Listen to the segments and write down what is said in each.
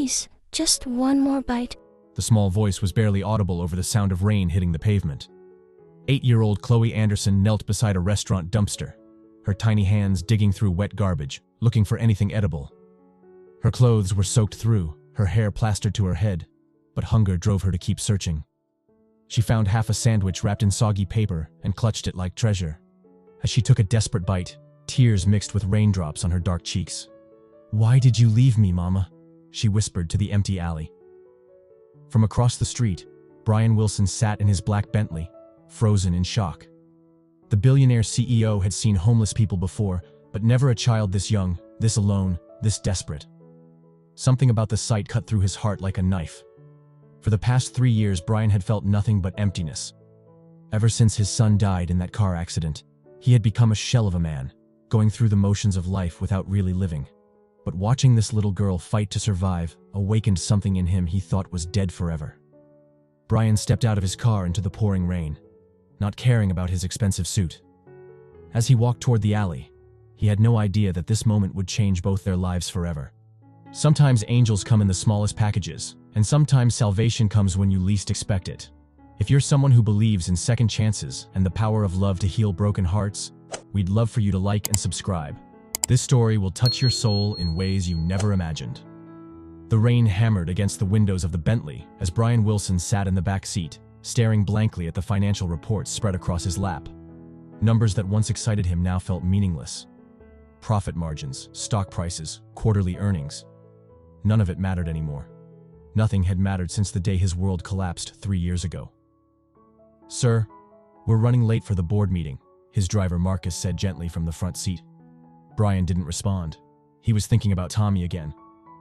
Please, just one more bite. The small voice was barely audible over the sound of rain hitting the pavement. 8-year-old Chloe Anderson knelt beside a restaurant dumpster, her tiny hands digging through wet garbage, looking for anything edible. Her clothes were soaked through, her hair plastered to her head, but hunger drove her to keep searching. She found half a sandwich wrapped in soggy paper and clutched it like treasure. As she took a desperate bite, tears mixed with raindrops on her dark cheeks. "Why did you leave me, Mama?" she whispered to the empty alley. From across the street, Brian Wilson sat in his black Bentley, frozen in shock. The billionaire CEO had seen homeless people before, but never a child this young, this alone, this desperate. Something about the sight cut through his heart like a knife. For the past 3 years, Brian had felt nothing but emptiness. Ever since his son died in that car accident, he had become a shell of a man, going through the motions of life without really living. But watching this little girl fight to survive awakened something in him he thought was dead forever. Brian stepped out of his car into the pouring rain, not caring about his expensive suit. As he walked toward the alley, he had no idea that this moment would change both their lives forever. Sometimes angels come in the smallest packages, and sometimes salvation comes when you least expect it. If you're someone who believes in second chances and the power of love to heal broken hearts, we'd love for you to like and subscribe. This story will touch your soul in ways you never imagined. The rain hammered against the windows of the Bentley as Brian Wilson sat in the back seat, staring blankly at the financial reports spread across his lap. Numbers that once excited him now felt meaningless. Profit margins, stock prices, quarterly earnings. None of it mattered anymore. Nothing had mattered since the day his world collapsed 3 years ago. "Sir, we're running late for the board meeting," his driver Marcus said gently from the front seat. Brian didn't respond. He was thinking about Tommy again.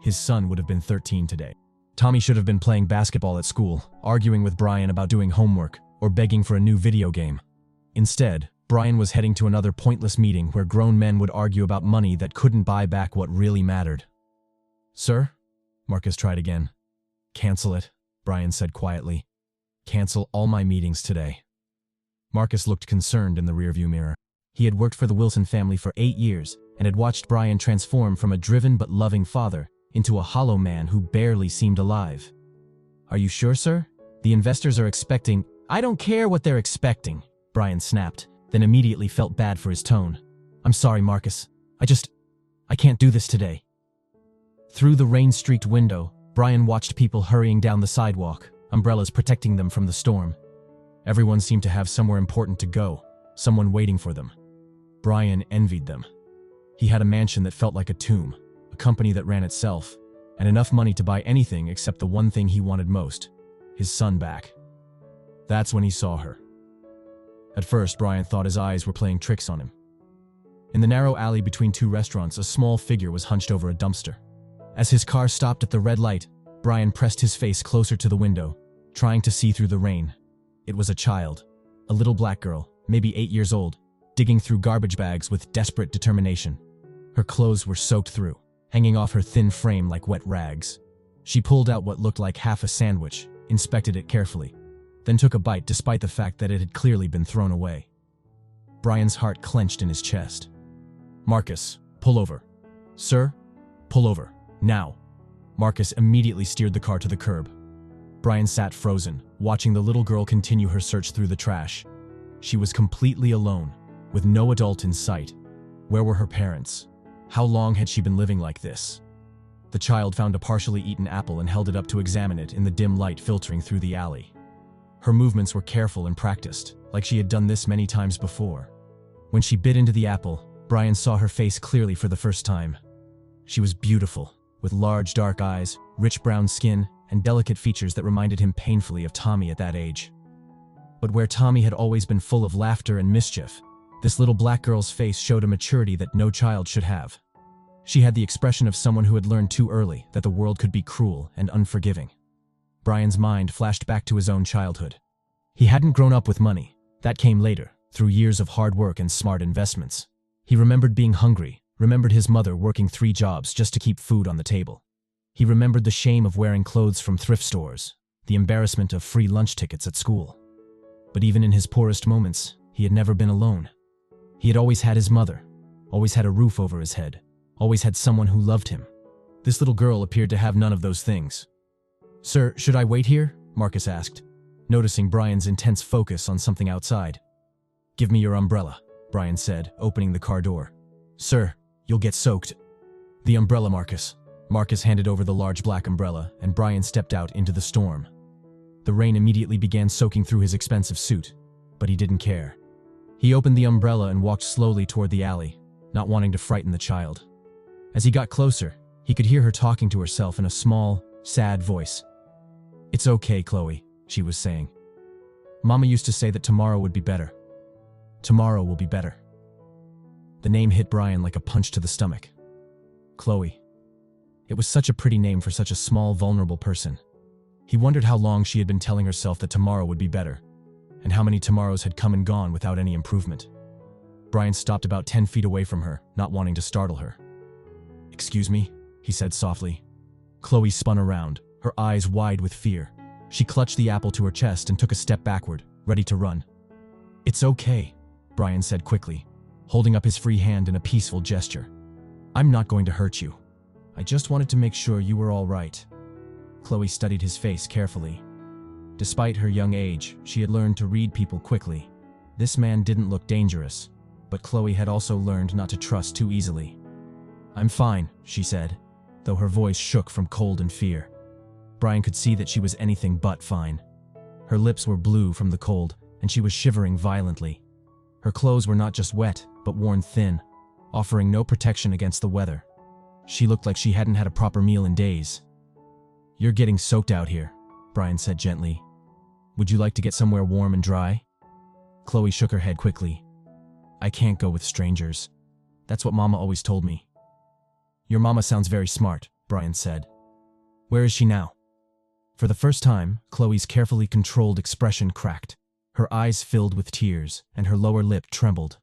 His son would have been 13 today. Tommy should have been playing basketball at school, arguing with Brian about doing homework, or begging for a new video game. Instead, Brian was heading to another pointless meeting where grown men would argue about money that couldn't buy back what really mattered. "Sir?" Marcus tried again. "Cancel it," Brian said quietly. "Cancel all my meetings today." Marcus looked concerned in the rearview mirror. He had worked for the Wilson family for 8 years and had watched Brian transform from a driven but loving father into a hollow man who barely seemed alive. "Are you sure, sir? The investors are expecting—" "I don't care what they're expecting," Brian snapped, then immediately felt bad for his tone. "I'm sorry, Marcus. I can't do this today." Through the rain-streaked window, Brian watched people hurrying down the sidewalk, umbrellas protecting them from the storm. Everyone seemed to have somewhere important to go, someone waiting for them. Brian envied them. He had a mansion that felt like a tomb, a company that ran itself, and enough money to buy anything except the one thing he wanted most, his son back. That's when he saw her. At first, Brian thought his eyes were playing tricks on him. In the narrow alley between 2 restaurants, a small figure was hunched over a dumpster. As his car stopped at the red light, Brian pressed his face closer to the window, trying to see through the rain. It was a child, a little black girl, maybe 8 years old, digging through garbage bags with desperate determination. Her clothes were soaked through, hanging off her thin frame like wet rags. She pulled out what looked like half a sandwich, inspected it carefully, then took a bite despite the fact that it had clearly been thrown away. Brian's heart clenched in his chest. "Marcus, pull over." "Sir?" "Pull over. Now." Marcus immediately steered the car to the curb. Brian sat frozen, watching the little girl continue her search through the trash. She was completely alone, with no adult in sight. Where were her parents? How long had she been living like this? The child found a partially eaten apple and held it up to examine it in the dim light filtering through the alley. Her movements were careful and practiced, like she had done this many times before. When she bit into the apple, Brian saw her face clearly for the first time. She was beautiful, with large dark eyes, rich brown skin, and delicate features that reminded him painfully of Tommy at that age. But where Tommy had always been full of laughter and mischief, this little black girl's face showed a maturity that no child should have. She had the expression of someone who had learned too early that the world could be cruel and unforgiving. Brian's mind flashed back to his own childhood. He hadn't grown up with money. That came later, through years of hard work and smart investments. He remembered being hungry, remembered his mother working 3 jobs just to keep food on the table. He remembered the shame of wearing clothes from thrift stores, the embarrassment of free lunch tickets at school. But even in his poorest moments, he had never been alone. He had always had his mother, always had a roof over his head, always had someone who loved him. This little girl appeared to have none of those things. "Sir, should I wait here?" Marcus asked, noticing Brian's intense focus on something outside. "Give me your umbrella," Brian said, opening the car door. "Sir, you'll get soaked." "The umbrella, Marcus." Marcus handed over the large black umbrella, and Brian stepped out into the storm. The rain immediately began soaking through his expensive suit, but he didn't care. He opened the umbrella and walked slowly toward the alley, not wanting to frighten the child. As he got closer, he could hear her talking to herself in a small, sad voice. "It's okay, Chloe," she was saying. "Mama used to say that tomorrow would be better. Tomorrow will be better." The name hit Brian like a punch to the stomach. Chloe. It was such a pretty name for such a small, vulnerable person. He wondered how long she had been telling herself that tomorrow would be better, and how many tomorrows had come and gone without any improvement. Brian stopped about 10 feet away from her, not wanting to startle her. "Excuse me," he said softly. Chloe spun around, her eyes wide with fear. She clutched the apple to her chest and took a step backward, ready to run. "It's okay," Brian said quickly, holding up his free hand in a peaceful gesture. "I'm not going to hurt you. I just wanted to make sure you were all right." Chloe studied his face carefully. Despite her young age, she had learned to read people quickly. This man didn't look dangerous, but Chloe had also learned not to trust too easily. "I'm fine," she said, though her voice shook from cold and fear. Brian could see that she was anything but fine. Her lips were blue from the cold, and she was shivering violently. Her clothes were not just wet, but worn thin, offering no protection against the weather. She looked like she hadn't had a proper meal in days. "You're getting soaked out here," Brian said gently. "Would you like to get somewhere warm and dry?" Chloe shook her head quickly. "I can't go with strangers. That's what Mama always told me." "Your mama sounds very smart," Brian said. "Where is she now?" For the first time, Chloe's carefully controlled expression cracked. Her eyes filled with tears, and her lower lip trembled.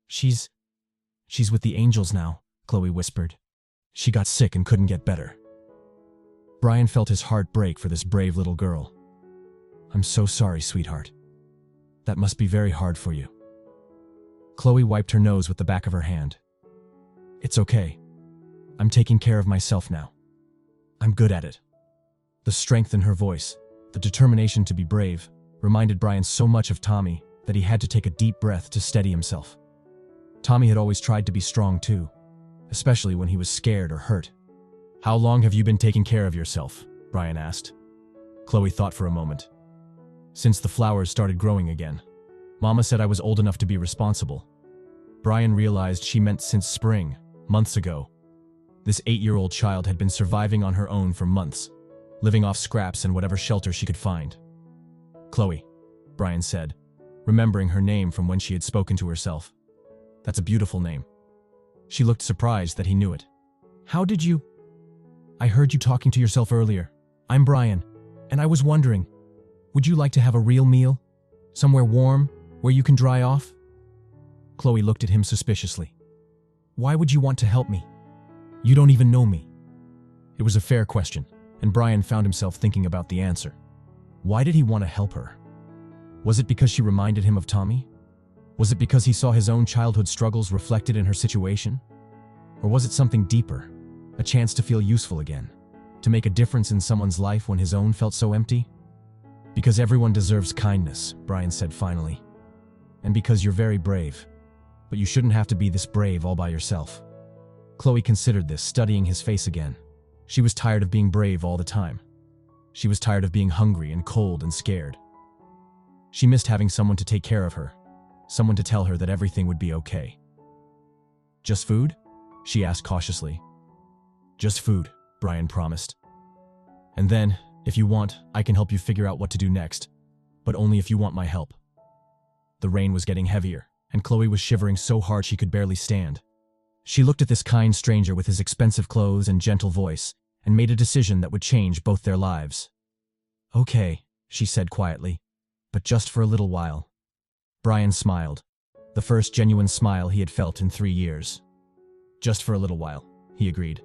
She's with the angels now," Chloe whispered. "She got sick and couldn't get better." Brian felt his heart break for this brave little girl. "I'm so sorry, sweetheart. That must be very hard for you." Chloe wiped her nose with the back of her hand. "It's okay. I'm taking care of myself now. I'm good at it." The strength in her voice, the determination to be brave, reminded Brian so much of Tommy that he had to take a deep breath to steady himself. Tommy had always tried to be strong too, especially when he was scared or hurt. "How long have you been taking care of yourself?" Brian asked. Chloe thought for a moment. "Since the flowers started growing again. Mama said I was old enough to be responsible." Brian realized she meant since spring, months ago. This 8-year-old child had been surviving on her own for months, living off scraps and whatever shelter she could find. "Chloe," Brian said, remembering her name from when she had spoken to herself. "That's a beautiful name." She looked surprised that he knew it. "How did you—" "I heard you talking to yourself earlier. I'm Brian, and I was wondering, would you like to have a real meal? Somewhere warm, where you can dry off?" Chloe looked at him suspiciously. "Why would you want to help me? You don't even know me." It was a fair question, and Brian found himself thinking about the answer. Why did he want to help her? Was it because she reminded him of Tommy? Was it because he saw his own childhood struggles reflected in her situation? Or was it something deeper, a chance to feel useful again, to make a difference in someone's life when his own felt so empty? "Because everyone deserves kindness," Brian said finally. "And because you're very brave. But you shouldn't have to be this brave all by yourself." Chloe considered this, studying his face again. She was tired of being brave all the time. She was tired of being hungry and cold and scared. She missed having someone to take care of her, someone to tell her that everything would be okay. "Just food?" she asked cautiously. "Just food," Brian promised. "And then, if you want, I can help you figure out what to do next, but only if you want my help." The rain was getting heavier, and Chloe was shivering so hard she could barely stand. She looked at this kind stranger with his expensive clothes and gentle voice, and made a decision that would change both their lives. "Okay," she said quietly, "but just for a little while." Brian smiled, the first genuine smile he had felt in 3 years. "Just for a little while," he agreed.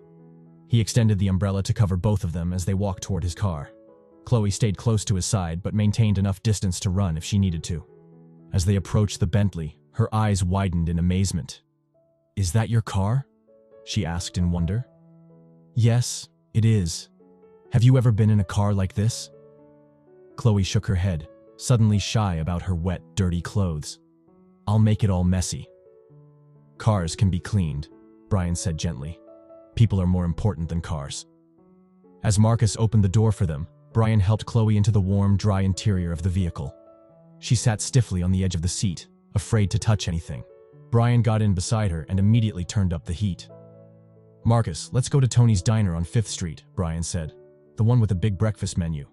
He extended the umbrella to cover both of them as they walked toward his car. Chloe stayed close to his side but maintained enough distance to run if she needed to. As they approached the Bentley, her eyes widened in amazement. "Is that your car?" she asked in wonder. Yes, it is. Have you ever been in a car like this? Chloe shook her head, suddenly shy about her wet, dirty clothes. I'll make it all messy. Cars can be cleaned, Brian said gently. People are more important than cars. As Marcus opened the door for them, Brian helped Chloe into the warm, dry interior of the vehicle. She sat stiffly on the edge of the seat, afraid to touch anything. Brian got in beside her and immediately turned up the heat. Marcus, let's go to Tony's Diner on 5th Street, Brian said. The one with the big breakfast menu.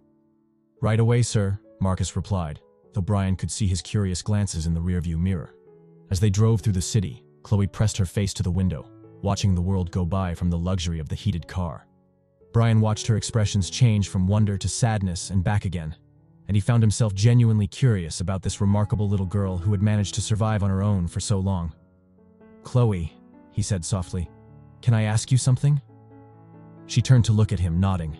Right away, sir, Marcus replied, though Brian could see his curious glances in the rearview mirror. As they drove through the city, Chloe pressed her face to the window, watching the world go by from the luxury of the heated car. Brian watched her expressions change from wonder to sadness and back again, and he found himself genuinely curious about this remarkable little girl who had managed to survive on her own for so long. Chloe, he said softly, can I ask you something? She turned to look at him, nodding.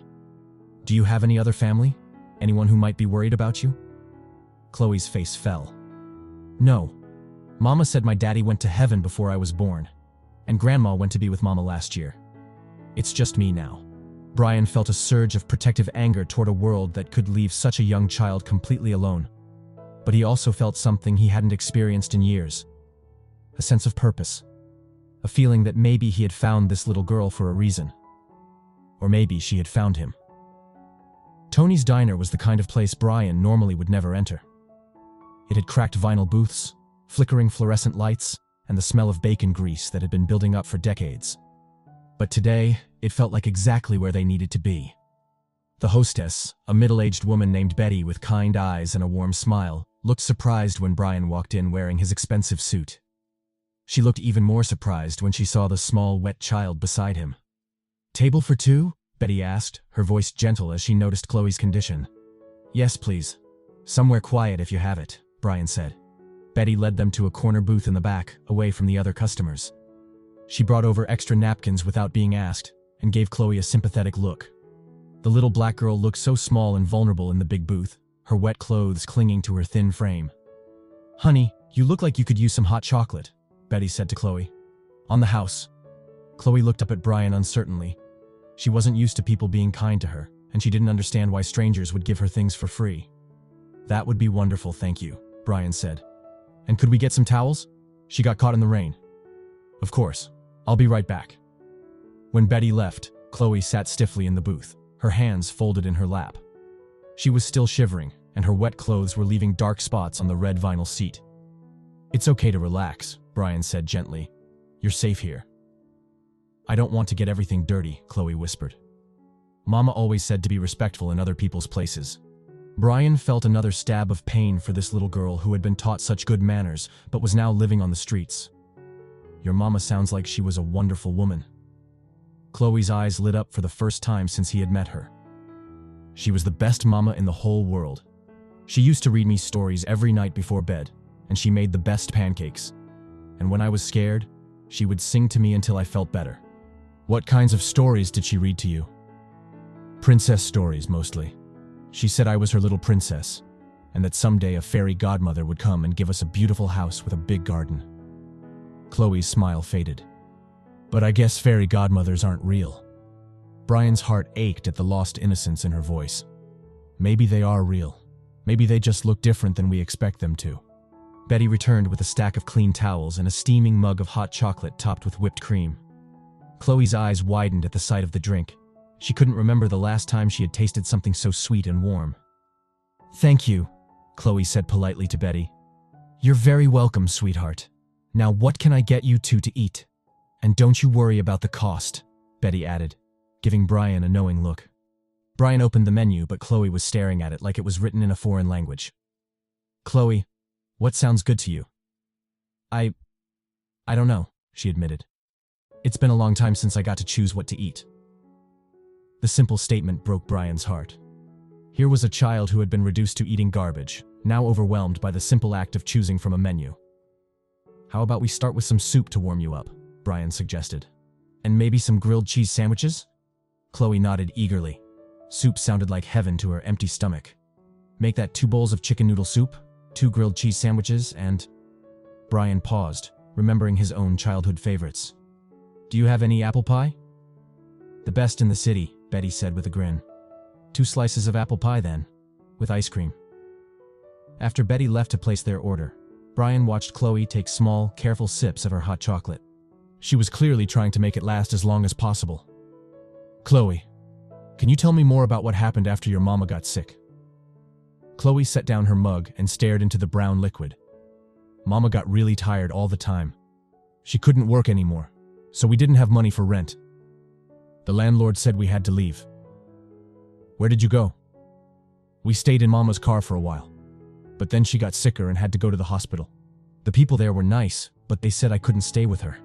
Do you have any other family? Anyone who might be worried about you? Chloe's face fell. No. Mama said my daddy went to heaven before I was born, and Grandma went to be with Mama last year. It's just me now. Brian felt a surge of protective anger toward a world that could leave such a young child completely alone. But he also felt something he hadn't experienced in years. A sense of purpose. A feeling that maybe he had found this little girl for a reason. Or maybe she had found him. Tony's Diner was the kind of place Brian normally would never enter. It had cracked vinyl booths, flickering fluorescent lights, and the smell of bacon grease that had been building up for decades. But today, it felt like exactly where they needed to be. The hostess, a middle-aged woman named Betty with kind eyes and a warm smile, looked surprised when Brian walked in wearing his expensive suit. She looked even more surprised when she saw the small, wet child beside him. Table for two? Betty asked, her voice gentle as she noticed Chloe's condition. Yes, please. Somewhere quiet if you have it, Brian said. Betty led them to a corner booth in the back, away from the other customers. She brought over extra napkins without being asked, and gave Chloe a sympathetic look. The little black girl looked so small and vulnerable in the big booth, her wet clothes clinging to her thin frame. Honey, you look like you could use some hot chocolate, Betty said to Chloe. On the house. Chloe looked up at Brian uncertainly. She wasn't used to people being kind to her, and she didn't understand why strangers would give her things for free. That would be wonderful, thank you, Brian said. And could we get some towels? She got caught in the rain. Of course. I'll be right back. When Betty left, Chloe sat stiffly in the booth, her hands folded in her lap. She was still shivering, and her wet clothes were leaving dark spots on the red vinyl seat. It's okay to relax, Brian said gently. You're safe here. I don't want to get everything dirty, Chloe whispered. Mama always said to be respectful in other people's places. Brian felt another stab of pain for this little girl who had been taught such good manners but was now living on the streets. Your mama sounds like she was a wonderful woman. Chloe's eyes lit up for the first time since he had met her. She was the best mama in the whole world. She used to read me stories every night before bed, and she made the best pancakes. And when I was scared, she would sing to me until I felt better. What kinds of stories did she read to you? Princess stories, mostly. She said I was her little princess, and that someday a fairy godmother would come and give us a beautiful house with a big garden. Chloe's smile faded. But I guess fairy godmothers aren't real. Brian's heart ached at the lost innocence in her voice. Maybe they are real. Maybe they just look different than we expect them to. Betty returned with a stack of clean towels and a steaming mug of hot chocolate topped with whipped cream. Chloe's eyes widened at the sight of the drink. She couldn't remember the last time she had tasted something so sweet and warm. Thank you, Chloe said politely to Betty. You're very welcome, sweetheart. Now what can I get you two to eat? And don't you worry about the cost, Betty added, giving Brian a knowing look. Brian opened the menu, but Chloe was staring at it like it was written in a foreign language. Chloe, what sounds good to you? I don't know, she admitted. It's been a long time since I got to choose what to eat. The simple statement broke Brian's heart. Here was a child who had been reduced to eating garbage, now overwhelmed by the simple act of choosing from a menu. How about we start with some soup to warm you up, Brian suggested. And maybe some grilled cheese sandwiches? Chloe nodded eagerly. Soup sounded like heaven to her empty stomach. Make that 2 bowls of chicken noodle soup, 2 grilled cheese sandwiches, and... Brian paused, remembering his own childhood favorites. Do you have any apple pie? The best in the city, Betty said with a grin. 2 slices of apple pie then, with ice cream. After Betty left to place their order, Brian watched Chloe take small, careful sips of her hot chocolate. She was clearly trying to make it last as long as possible. Chloe, can you tell me more about what happened after your mama got sick? Chloe set down her mug and stared into the brown liquid. Mama got really tired all the time. She couldn't work anymore, so we didn't have money for rent. The landlord said we had to leave. Where did you go? We stayed in Mama's car for a while, but then she got sicker and had to go to the hospital. The people there were nice, but they said I couldn't stay with her.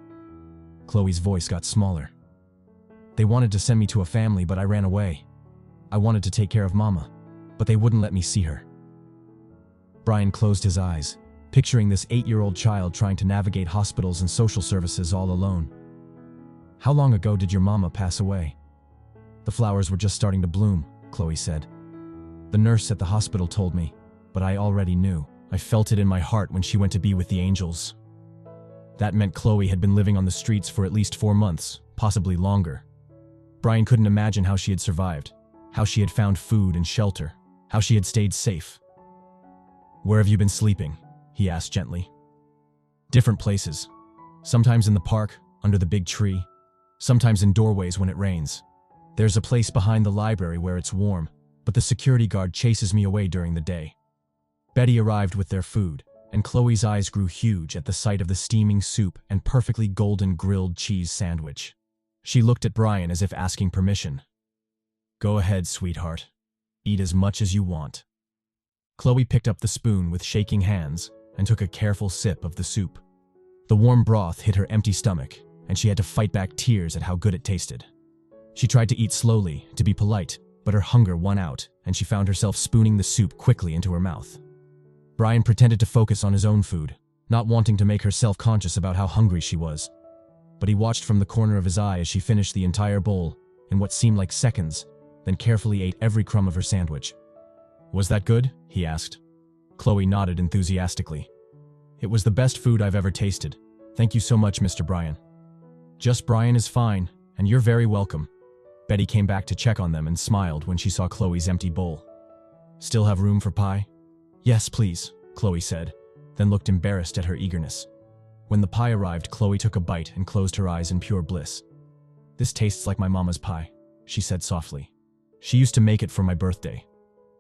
Chloe's voice got smaller. They wanted to send me to a family, but I ran away. I wanted to take care of Mama, but they wouldn't let me see her. Brian closed his eyes, picturing this 8-year-old child trying to navigate hospitals and social services all alone. How long ago did your mama pass away? The flowers were just starting to bloom, Chloe said. The nurse at the hospital told me, but I already knew. I felt it in my heart when she went to be with the angels. That meant Chloe had been living on the streets for at least 4 months, possibly longer. Brian couldn't imagine how she had survived, how she had found food and shelter, how she had stayed safe. Where have you been sleeping? He asked gently. Different places. Sometimes in the park, under the big tree. Sometimes in doorways when it rains. There's a place behind the library where it's warm, but the security guard chases me away during the day. Betty arrived with their food, and Chloe's eyes grew huge at the sight of the steaming soup and perfectly golden grilled cheese sandwich. She looked at Brian as if asking permission. Go ahead, sweetheart. Eat as much as you want. Chloe picked up the spoon with shaking hands and took a careful sip of the soup. The warm broth hit her empty stomach, and she had to fight back tears at how good it tasted. She tried to eat slowly, to be polite, but her hunger won out, and she found herself spooning the soup quickly into her mouth. Brian pretended to focus on his own food, not wanting to make her self-conscious about how hungry she was. But he watched from the corner of his eye as she finished the entire bowl in what seemed like seconds, then carefully ate every crumb of her sandwich. Was that good? He asked. Chloe nodded enthusiastically. It was the best food I've ever tasted. Thank you so much, Mr. Brian. Just Brian is fine, and you're very welcome. Betty came back to check on them and smiled when she saw Chloe's empty bowl. Still have room for pie? Yes, please, Chloe said, then looked embarrassed at her eagerness. When the pie arrived, Chloe took a bite and closed her eyes in pure bliss. This tastes like my mama's pie, she said softly. She used to make it for my birthday.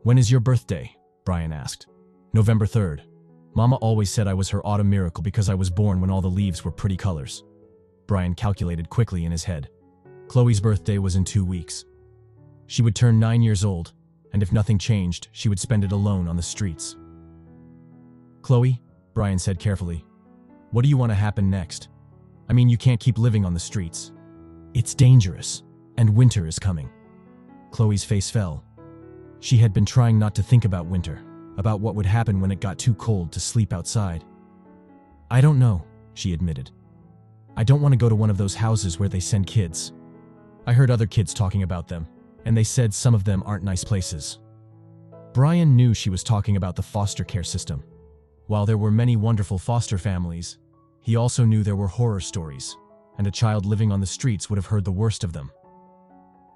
When is your birthday? Brian asked. November 3rd. Mama always said I was her autumn miracle because I was born when all the leaves were pretty colors. Brian calculated quickly in his head. Chloe's birthday was in 2 weeks. She would turn 9 years old, and if nothing changed, she would spend it alone on the streets. Chloe, Brian said carefully, what do you want to happen next? I mean, you can't keep living on the streets. It's dangerous, and winter is coming. Chloe's face fell. She had been trying not to think about winter, about what would happen when it got too cold to sleep outside. I don't know, she admitted. I don't want to go to one of those houses where they send kids. I heard other kids talking about them, and they said some of them aren't nice places. Brian knew she was talking about the foster care system. While there were many wonderful foster families, he also knew there were horror stories, and a child living on the streets would have heard the worst of them.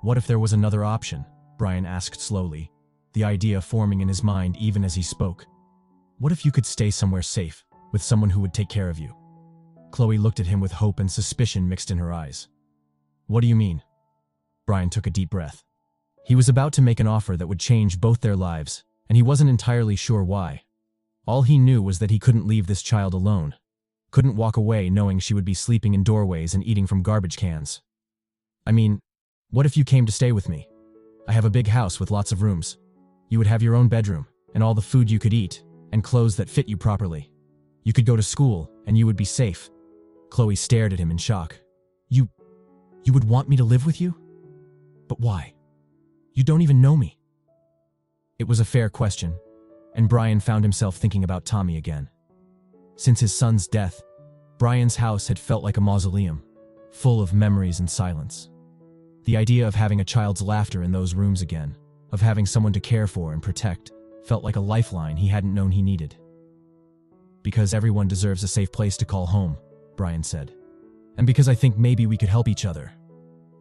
What if there was another option? Brian asked slowly, the idea forming in his mind even as he spoke. What if you could stay somewhere safe, with someone who would take care of you? Chloe looked at him with hope and suspicion mixed in her eyes. What do you mean? Brian took a deep breath. He was about to make an offer that would change both their lives, and he wasn't entirely sure why. All he knew was that he couldn't leave this child alone, couldn't walk away knowing she would be sleeping in doorways and eating from garbage cans. I mean, what if you came to stay with me? I have a big house with lots of rooms. You would have your own bedroom, and all the food you could eat, and clothes that fit you properly. You could go to school, and you would be safe. Chloe stared at him in shock. You would want me to live with you? But why? You don't even know me. It was a fair question, and Brian found himself thinking about Tommy again. Since his son's death, Brian's house had felt like a mausoleum, full of memories and silence. The idea of having a child's laughter in those rooms again, of having someone to care for and protect, felt like a lifeline he hadn't known he needed. Because everyone deserves a safe place to call home, Brian said. And because I think maybe we could help each other.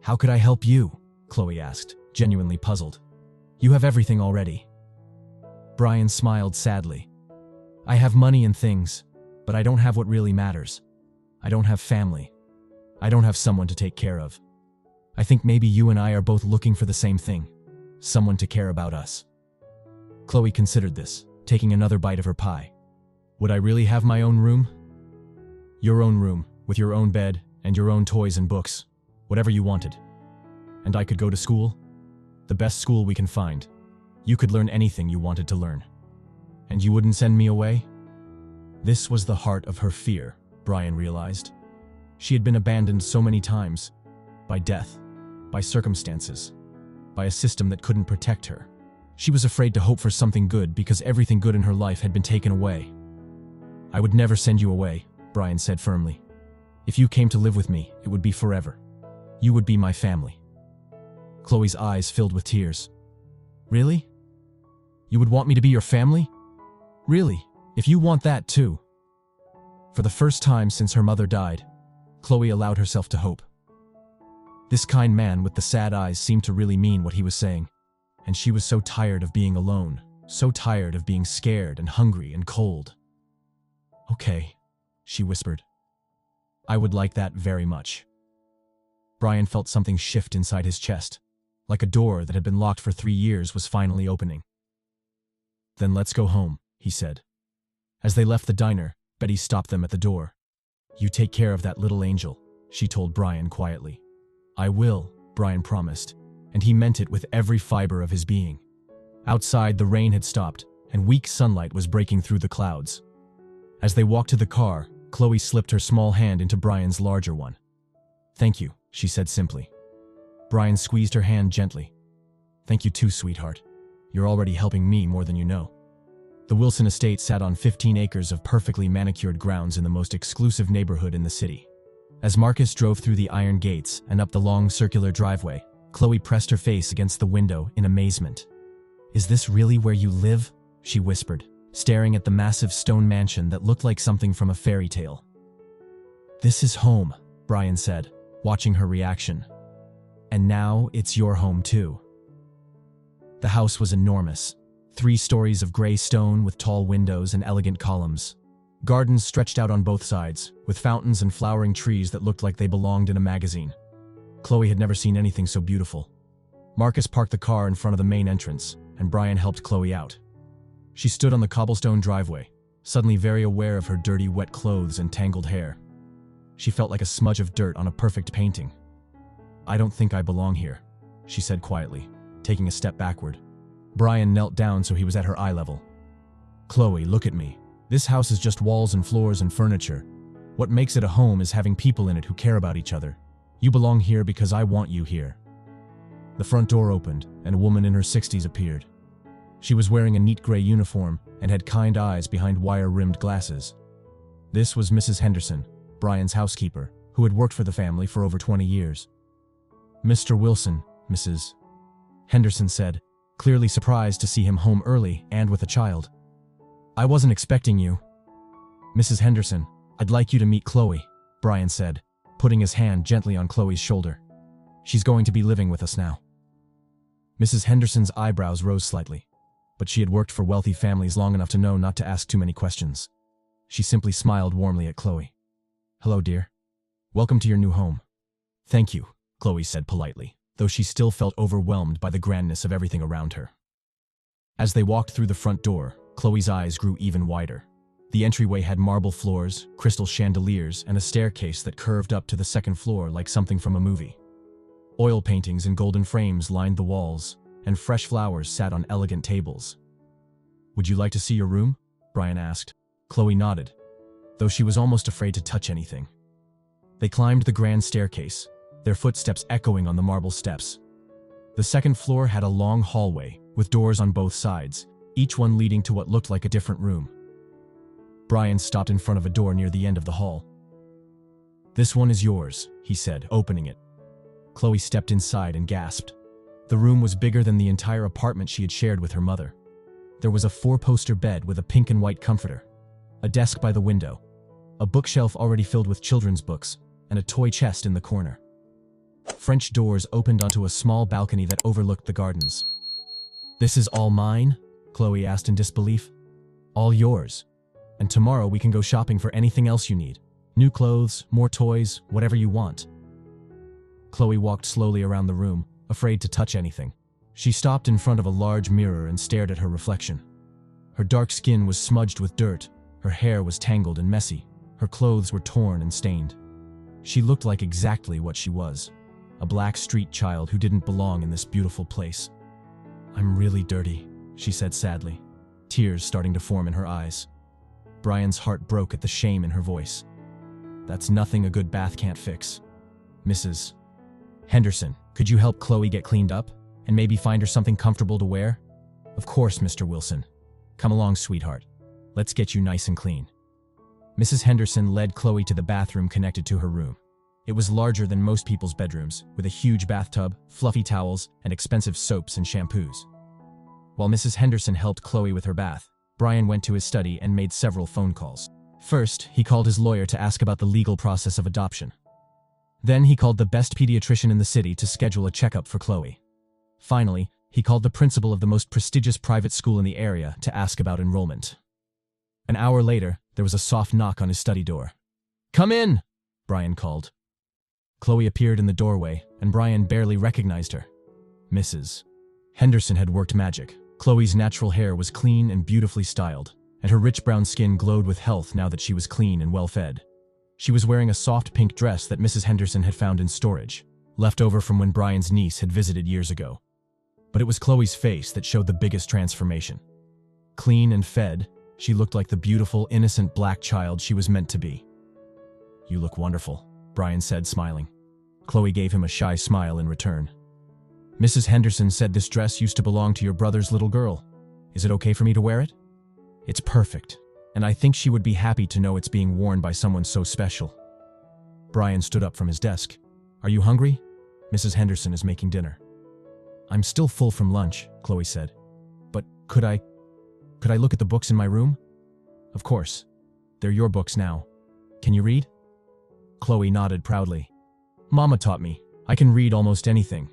How could I help you? Chloe asked, genuinely puzzled. You have everything already. Brian smiled sadly. I have money and things, but I don't have what really matters. I don't have family. I don't have someone to take care of. I think maybe you and I are both looking for the same thing. Someone to care about us. Chloe considered this, taking another bite of her pie. Would I really have my own room? Your own room, with your own bed and your own toys and books, whatever you wanted. And I could go to school? The best school we can find. You could learn anything you wanted to learn. And you wouldn't send me away? This was the heart of her fear, Brian realized. She had been abandoned so many times. By death, by circumstances, by a system that couldn't protect her. She was afraid to hope for something good because everything good in her life had been taken away. I would never send you away, Brian said firmly. If you came to live with me, it would be forever. You would be my family. Chloe's eyes filled with tears. Really? You would want me to be your family? Really? If you want that too. For the first time since her mother died, Chloe allowed herself to hope. This kind man with the sad eyes seemed to really mean what he was saying, and she was so tired of being alone, so tired of being scared and hungry and cold. Okay, she whispered. I would like that very much. Brian felt something shift inside his chest, like a door that had been locked for 3 years was finally opening. Then let's go home, he said. As they left the diner, Betty stopped them at the door. You take care of that little angel, she told Brian quietly. I will, Brian promised, and he meant it with every fiber of his being. Outside, the rain had stopped, and weak sunlight was breaking through the clouds. As they walked to the car, Chloe slipped her small hand into Brian's larger one. Thank you, she said simply. Brian squeezed her hand gently. Thank you too, sweetheart. You're already helping me more than you know. The Wilson estate sat on 15 acres of perfectly manicured grounds in the most exclusive neighborhood in the city. As Marcus drove through the iron gates and up the long circular driveway, Chloe pressed her face against the window in amazement. Is this really where you live? She whispered, staring at the massive stone mansion that looked like something from a fairy tale. This is home, Brian said, watching her reaction. And now it's your home too. The house was enormous. 3 stories of gray stone with tall windows and elegant columns. Gardens stretched out on both sides, with fountains and flowering trees that looked like they belonged in a magazine. Chloe had never seen anything so beautiful. Marcus parked the car in front of the main entrance, and Brian helped Chloe out. She stood on the cobblestone driveway, suddenly very aware of her dirty, wet clothes and tangled hair. She felt like a smudge of dirt on a perfect painting. I don't think I belong here, she said quietly, taking a step backward. Brian knelt down so he was at her eye level. Chloe, look at me. This house is just walls and floors and furniture. What makes it a home is having people in it who care about each other. You belong here because I want you here. The front door opened, and a woman in her 60s appeared. She was wearing a neat gray uniform and had kind eyes behind wire-rimmed glasses. This was Mrs. Henderson, Brian's housekeeper, who had worked for the family for over 20 years. Mr. Wilson, Mrs. Henderson said, clearly surprised to see him home early and with a child. I wasn't expecting you. Mrs. Henderson, I'd like you to meet Chloe, Brian said, putting his hand gently on Chloe's shoulder. She's going to be living with us now. Mrs. Henderson's eyebrows rose slightly, but she had worked for wealthy families long enough to know not to ask too many questions. She simply smiled warmly at Chloe. Hello, dear. Welcome to your new home. Thank you, Chloe said politely, though she still felt overwhelmed by the grandness of everything around her. As they walked through the front door, Chloe's eyes grew even wider. The entryway had marble floors, crystal chandeliers, and a staircase that curved up to the second floor like something from a movie. Oil paintings in golden frames lined the walls, and fresh flowers sat on elegant tables. Would you like to see your room? Brian asked. Chloe nodded, though she was almost afraid to touch anything. They climbed the grand staircase, their footsteps echoing on the marble steps. The second floor had a long hallway with doors on both sides, each one leading to what looked like a different room. Brian stopped in front of a door near the end of the hall. This one is yours, he said, opening it. Chloe stepped inside and gasped. The room was bigger than the entire apartment she had shared with her mother. There was a 4-poster bed with a pink and white comforter, a desk by the window, a bookshelf already filled with children's books, and a toy chest in the corner. French doors opened onto a small balcony that overlooked the gardens. "This is all mine?" Chloe asked in disbelief. "All yours. And tomorrow we can go shopping for anything else you need. New clothes, more toys, whatever you want." Chloe walked slowly around the room, afraid to touch anything. She stopped in front of a large mirror and stared at her reflection. Her dark skin was smudged with dirt, her hair was tangled and messy, her clothes were torn and stained. She looked like exactly what she was, a black street child who didn't belong in this beautiful place. "I'm really dirty," she said sadly, tears starting to form in her eyes. Brian's heart broke at the shame in her voice. "That's nothing a good bath can't fix. Mrs. Henderson, could you help Chloe get cleaned up and maybe find her something comfortable to wear?" "Of course, Mr. Wilson. Come along, sweetheart. Let's get you nice and clean." Mrs. Henderson led Chloe to the bathroom connected to her room. It was larger than most people's bedrooms, with a huge bathtub, fluffy towels, and expensive soaps and shampoos. While Mrs. Henderson helped Chloe with her bath, Brian went to his study and made several phone calls. First, he called his lawyer to ask about the legal process of adoption. Then he called the best pediatrician in the city to schedule a checkup for Chloe. Finally, he called the principal of the most prestigious private school in the area to ask about enrollment. An hour later, there was a soft knock on his study door. "Come in!" Brian called. Chloe appeared in the doorway, and Brian barely recognized her. Mrs. Henderson had worked magic. Chloe's natural hair was clean and beautifully styled, and her rich brown skin glowed with health now that she was clean and well-fed. She was wearing a soft pink dress that Mrs. Henderson had found in storage, left over from when Brian's niece had visited years ago. But it was Chloe's face that showed the biggest transformation. Clean and fed, she looked like the beautiful, innocent black child she was meant to be. "You look wonderful," Brian said, smiling. Chloe gave him a shy smile in return. "Mrs. Henderson said this dress used to belong to your brother's little girl. Is it okay for me to wear it? It's perfect, and I think she would be happy to know it's being worn by someone so special." Brian stood up from his desk. "Are you hungry? Mrs. Henderson is making dinner." "I'm still full from lunch," Chloe said. "But could I look at the books in my room?" "Of course. They're your books now. Can you read?" Chloe nodded proudly. "Mama taught me. I can read almost anything."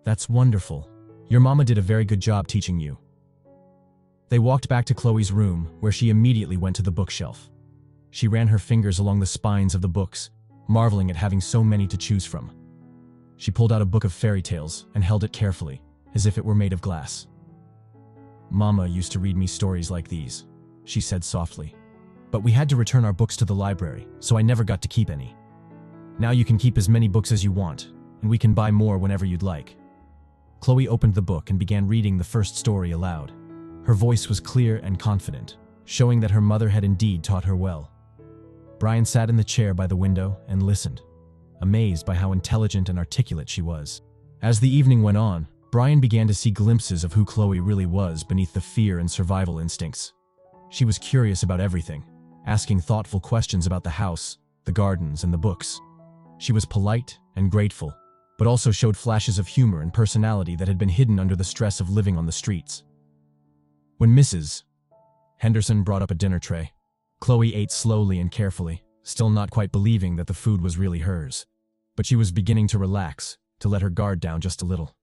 "That's wonderful. Your mama did a very good job teaching you." They walked back to Chloe's room, where she immediately went to the bookshelf. She ran her fingers along the spines of the books, marveling at having so many to choose from. She pulled out a book of fairy tales and held it carefully, as if it were made of glass. "Mama used to read me stories like these," she said softly. "But we had to return our books to the library, so I never got to keep any. Now you can keep as many books as you want, and we can buy more whenever you'd like." Chloe opened the book and began reading the first story aloud. Her voice was clear and confident, showing that her mother had indeed taught her well. Brian sat in the chair by the window and listened, amazed by how intelligent and articulate she was. As the evening went on, Brian began to see glimpses of who Chloe really was beneath the fear and survival instincts. She was curious about everything, asking thoughtful questions about the house, the gardens, and the books. She was polite and grateful, but also showed flashes of humor and personality that had been hidden under the stress of living on the streets. When Mrs. Henderson brought up a dinner tray, Chloe ate slowly and carefully, still not quite believing that the food was really hers. But she was beginning to relax, to let her guard down just a little.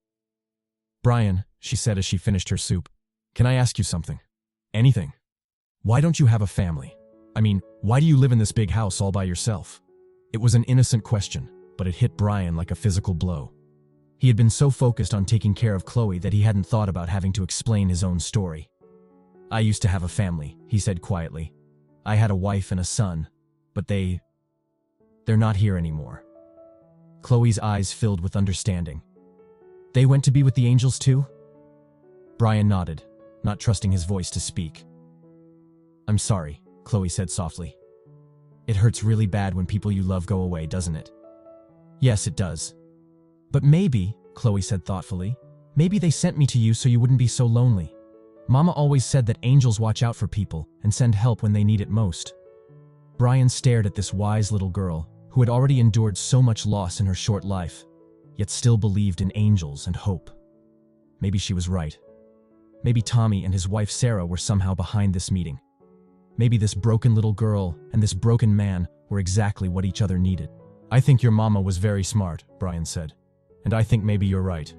"Brian," she said as she finished her soup, "can I ask you something? Anything? Why don't you have a family? I mean, why do you live in this big house all by yourself?" It was an innocent question, but it hit Brian like a physical blow. He had been so focused on taking care of Chloe that he hadn't thought about having to explain his own story. "I used to have a family," he said quietly. "I had a wife and a son, but they're not here anymore." Chloe's eyes filled with understanding. "They went to be with the angels too?" Brian nodded, not trusting his voice to speak. "I'm sorry," Chloe said softly. "It hurts really bad when people you love go away, doesn't it?" "Yes, it does. But maybe," Chloe said thoughtfully, "maybe they sent me to you so you wouldn't be so lonely. Mama always said that angels watch out for people and send help when they need it most." Brian stared at this wise little girl who had already endured so much loss in her short life, yet still believed in angels and hope. Maybe she was right. Maybe Tommy and his wife Sarah were somehow behind this meeting. Maybe this broken little girl and this broken man were exactly what each other needed. I think your mama was very smart, Brian said. And I think maybe you're right.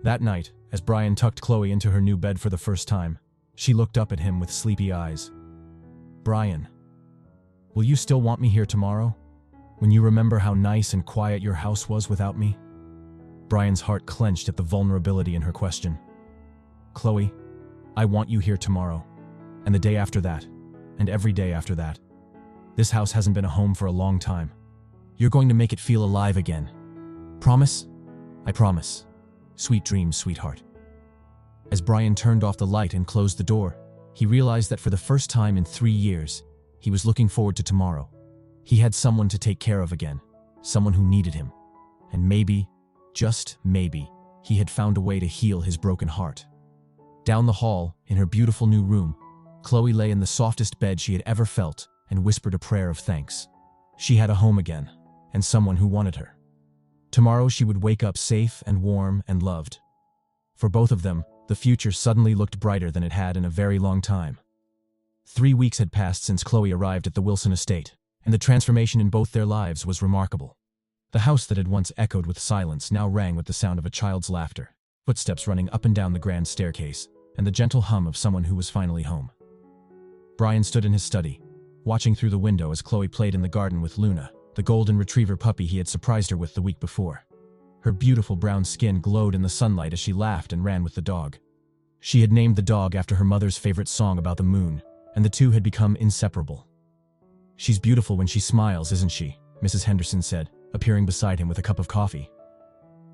That night, as Brian tucked Chloe into her new bed for the first time, she looked up at him with sleepy eyes. Brian, will you still want me here tomorrow? When you remember how nice and quiet your house was without me? Brian's heart clenched at the vulnerability in her question. Chloe, I want you here tomorrow, and the day after that, and every day after that. This house hasn't been a home for a long time. You're going to make it feel alive again. Promise? I promise. Sweet dreams, sweetheart. As Brian turned off the light and closed the door, he realized that for the first time in 3 years, he was looking forward to tomorrow. He had someone to take care of again, someone who needed him. And maybe, just maybe, he had found a way to heal his broken heart. Down the hall, in her beautiful new room, Chloe lay in the softest bed she had ever felt and whispered a prayer of thanks. She had a home again, and someone who wanted her. Tomorrow she would wake up safe and warm and loved. For both of them, the future suddenly looked brighter than it had in a very long time. 3 weeks had passed since Chloe arrived at the Wilson estate, and the transformation in both their lives was remarkable. The house that had once echoed with silence now rang with the sound of a child's laughter, footsteps running up and down the grand staircase, and the gentle hum of someone who was finally home. Brian stood in his study, watching through the window as Chloe played in the garden with Luna, the golden retriever puppy he had surprised her with the week before. Her beautiful brown skin glowed in the sunlight as she laughed and ran with the dog. She had named the dog after her mother's favorite song about the moon, and the two had become inseparable. She's beautiful when she smiles, isn't she? Mrs. Henderson said, appearing beside him with a cup of coffee.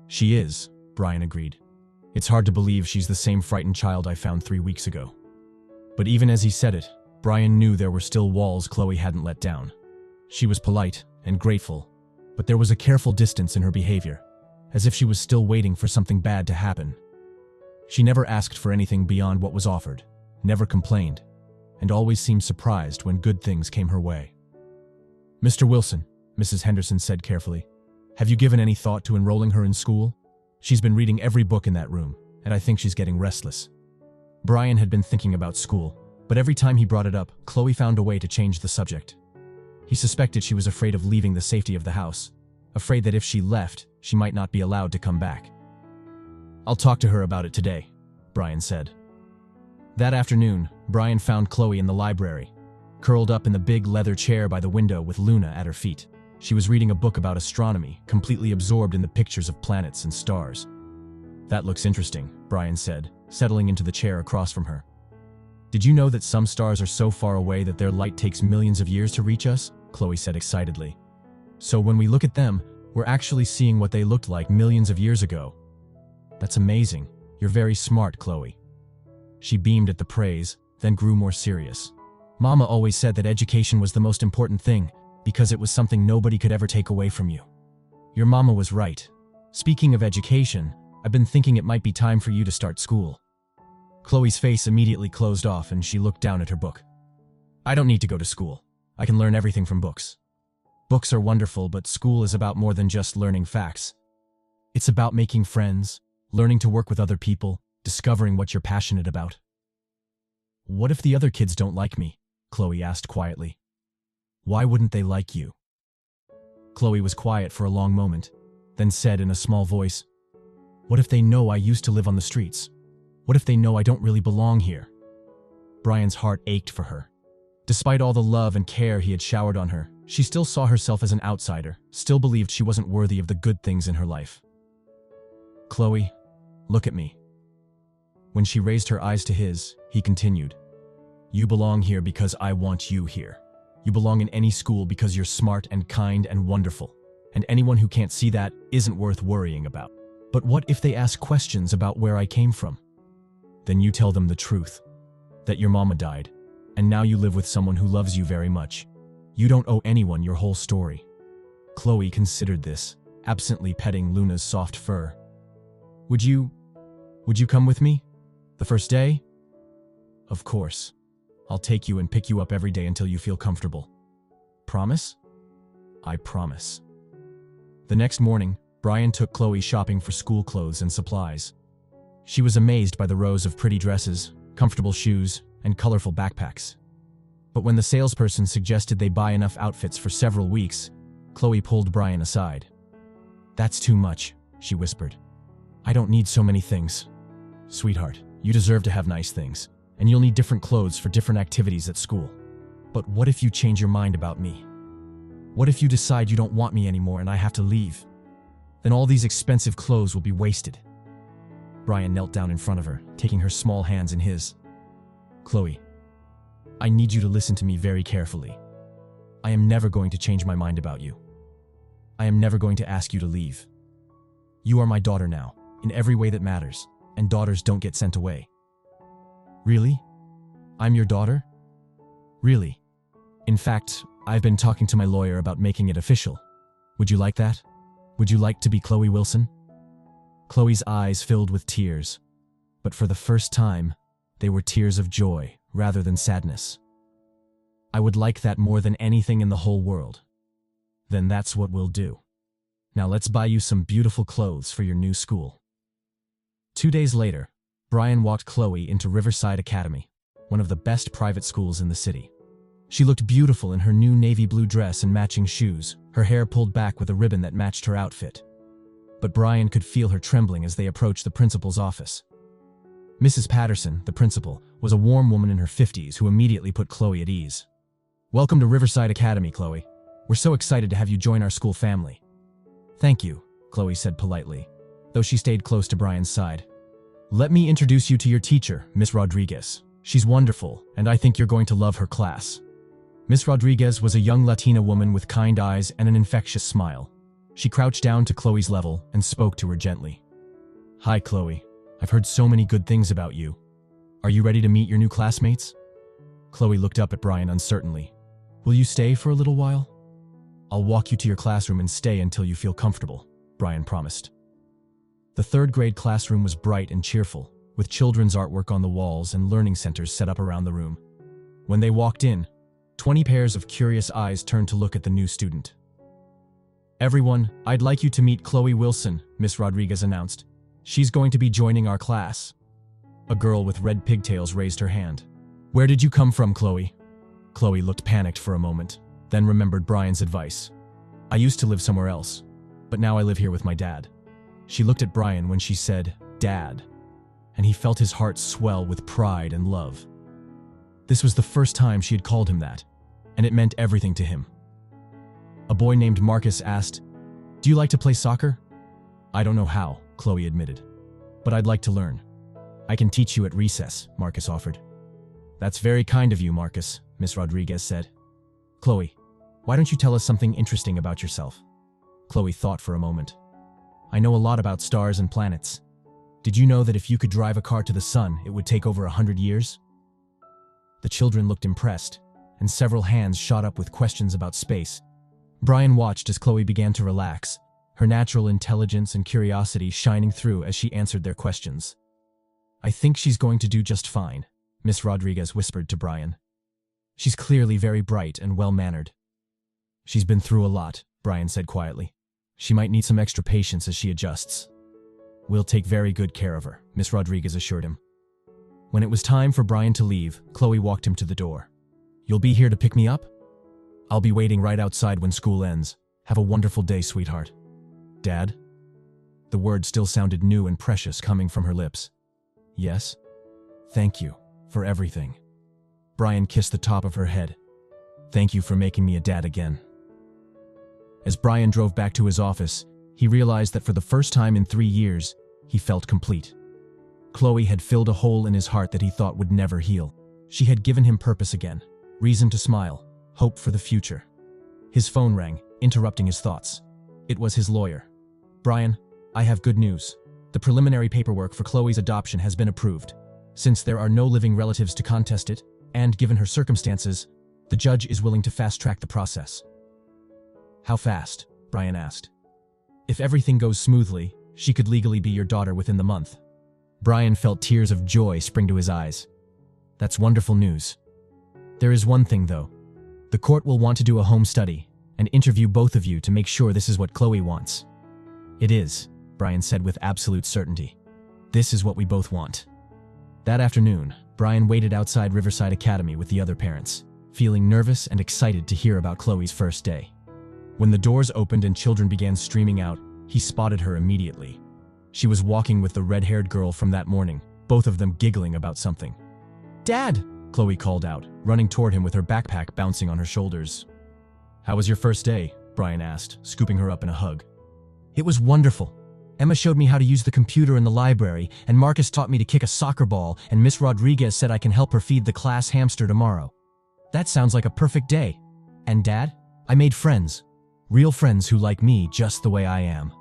She is, Brian agreed. It's hard to believe she's the same frightened child I found 3 weeks ago. But even as he said it, Brian knew there were still walls Chloe hadn't let down. She was polite and grateful, but there was a careful distance in her behavior, as if she was still waiting for something bad to happen. She never asked for anything beyond what was offered, never complained, and always seemed surprised when good things came her way. Mr. Wilson, Mrs. Henderson said carefully, have you given any thought to enrolling her in school? She's been reading every book in that room, and I think she's getting restless. Brian had been thinking about school, but every time he brought it up, Chloe found a way to change the subject. He suspected she was afraid of leaving the safety of the house, afraid that if she left, she might not be allowed to come back. I'll talk to her about it today, Brian said. That afternoon, Brian found Chloe in the library, curled up in the big leather chair by the window with Luna at her feet. She was reading a book about astronomy, completely absorbed in the pictures of planets and stars. That looks interesting, Brian said, settling into the chair across from her. Did you know that some stars are so far away that their light takes millions of years to reach us? Chloe said excitedly. So when we look at them, we're actually seeing what they looked like millions of years ago. That's amazing. You're very smart, Chloe. She beamed at the praise, then grew more serious. Mama always said that education was the most important thing, because it was something nobody could ever take away from you. Your mama was right. Speaking of education, I've been thinking it might be time for you to start school. Chloe's face immediately closed off and she looked down at her book. I don't need to go to school. I can learn everything from books. Books are wonderful, but school is about more than just learning facts. It's about making friends, learning to work with other people, discovering what you're passionate about. What if the other kids don't like me? Chloe asked quietly. Why wouldn't they like you? Chloe was quiet for a long moment, then said in a small voice, What if they know I used to live on the streets? What if they know I don't really belong here? Brian's heart ached for her. Despite all the love and care he had showered on her, she still saw herself as an outsider, still believed she wasn't worthy of the good things in her life. Chloe, look at me. When she raised her eyes to his, he continued, You belong here because I want you here. You belong in any school because you're smart and kind and wonderful, and anyone who can't see that isn't worth worrying about. But what if they ask questions about where I came from? Then you tell them the truth, that your mama died, and now you live with someone who loves you very much. You don't owe anyone your whole story. Chloe considered this, absently petting Luna's soft fur. Would you come with me? The first day? Of course. I'll take you and pick you up every day until you feel comfortable. Promise? I promise. The next morning, Brian took Chloe shopping for school clothes and supplies. She was amazed by the rows of pretty dresses, comfortable shoes, and colorful backpacks. But when the salesperson suggested they buy enough outfits for several weeks, Chloe pulled Brian aside. "That's too much," she whispered. "I don't need so many things. Sweetheart, you deserve to have nice things, and you'll need different clothes for different activities at school. But what if you change your mind about me? What if you decide you don't want me anymore and I have to leave? Then all these expensive clothes will be wasted." Brian knelt down in front of her, taking her small hands in his. "Chloe, I need you to listen to me very carefully. I am never going to change my mind about you. I am never going to ask you to leave. You are my daughter now, in every way that matters, and daughters don't get sent away." "Really? I'm your daughter?" "Really. In fact, I've been talking to my lawyer about making it official. Would you like that? Would you like to be Chloe Wilson?" Chloe's eyes filled with tears, but for the first time, they were tears of joy rather than sadness. "I would like that more than anything in the whole world." "Then that's what we'll do. Now let's buy you some beautiful clothes for your new school." 2 days later, Brian walked Chloe into Riverside Academy, one of the best private schools in the city. She looked beautiful in her new navy blue dress and matching shoes, her hair pulled back with a ribbon that matched her outfit. But Brian could feel her trembling as they approached the principal's office. Mrs. Patterson, the principal, was a warm woman in her 50s who immediately put Chloe at ease. "Welcome to Riverside Academy, Chloe. We're so excited to have you join our school family." "Thank you," Chloe said politely, though she stayed close to Brian's side. "Let me introduce you to your teacher, Miss Rodriguez. She's wonderful, and I think you're going to love her class." Miss Rodriguez was a young Latina woman with kind eyes and an infectious smile. She crouched down to Chloe's level and spoke to her gently. "Hi, Chloe. I've heard so many good things about you. Are you ready to meet your new classmates?" Chloe looked up at Brian uncertainly. "Will you stay for a little while?" "I'll walk you to your classroom and stay until you feel comfortable," Brian promised. The third-grade classroom was bright and cheerful, with children's artwork on the walls and learning centers set up around the room. When they walked in, 20 pairs of curious eyes turned to look at the new student. "Everyone, I'd like you to meet Chloe Wilson," Miss Rodriguez announced. "She's going to be joining our class." A girl with red pigtails raised her hand. "Where did you come from, Chloe?" Chloe looked panicked for a moment, then remembered Brian's advice. "I used to live somewhere else, but now I live here with my dad." She looked at Brian when she said, "Dad," and he felt his heart swell with pride and love. This was the first time she had called him that, and it meant everything to him. A boy named Marcus asked, "Do you like to play soccer?" "I don't know how," Chloe admitted, "but I'd like to learn." "I can teach you at recess," Marcus offered. "That's very kind of you, Marcus," Miss Rodriguez said. "Chloe, why don't you tell us something interesting about yourself?" Chloe thought for a moment. "I know a lot about stars and planets. Did you know that if you could drive a car to the sun, it would take over 100 years? The children looked impressed, and several hands shot up with questions about space. Brian watched as Chloe began to relax, her natural intelligence and curiosity shining through as she answered their questions. "I think she's going to do just fine," Miss Rodriguez whispered to Brian. "She's clearly very bright and well-mannered." "She's been through a lot," Brian said quietly. "She might need some extra patience as she adjusts." "We'll take very good care of her," Miss Rodriguez assured him. When it was time for Brian to leave, Chloe walked him to the door. "You'll be here to pick me up?" "I'll be waiting right outside when school ends. Have a wonderful day, sweetheart." "Dad?" The word still sounded new and precious coming from her lips. "Yes? Thank you for everything." Brian kissed the top of her head. "Thank you for making me a dad again." As Brian drove back to his office, he realized that for the first time in 3 years, he felt complete. Chloe had filled a hole in his heart that he thought would never heal. She had given him purpose again, reason to smile, hope for the future. His phone rang, interrupting his thoughts. It was his lawyer. "Brian, I have good news. The preliminary paperwork for Chloe's adoption has been approved. Since there are no living relatives to contest it, and given her circumstances, the judge is willing to fast-track the process." "How fast?" Brian asked. "If everything goes smoothly, she could legally be your daughter within the month." Brian felt tears of joy spring to his eyes. "That's wonderful news. There is one thing, though. The court will want to do a home study and interview both of you to make sure this is what Chloe wants." "It is," Brian said with absolute certainty. "This is what we both want." That afternoon, Brian waited outside Riverside Academy with the other parents, feeling nervous and excited to hear about Chloe's first day. When the doors opened and children began streaming out, he spotted her immediately. She was walking with the red-haired girl from that morning, both of them giggling about something. "Dad!" Chloe called out, running toward him with her backpack bouncing on her shoulders. "How was your first day?" Brian asked, scooping her up in a hug. "It was wonderful. Emma showed me how to use the computer in the library, and Marcus taught me to kick a soccer ball, and Miss Rodriguez said I can help her feed the class hamster tomorrow. That sounds like a perfect day. And Dad? I made friends. Real friends who like me just the way I am."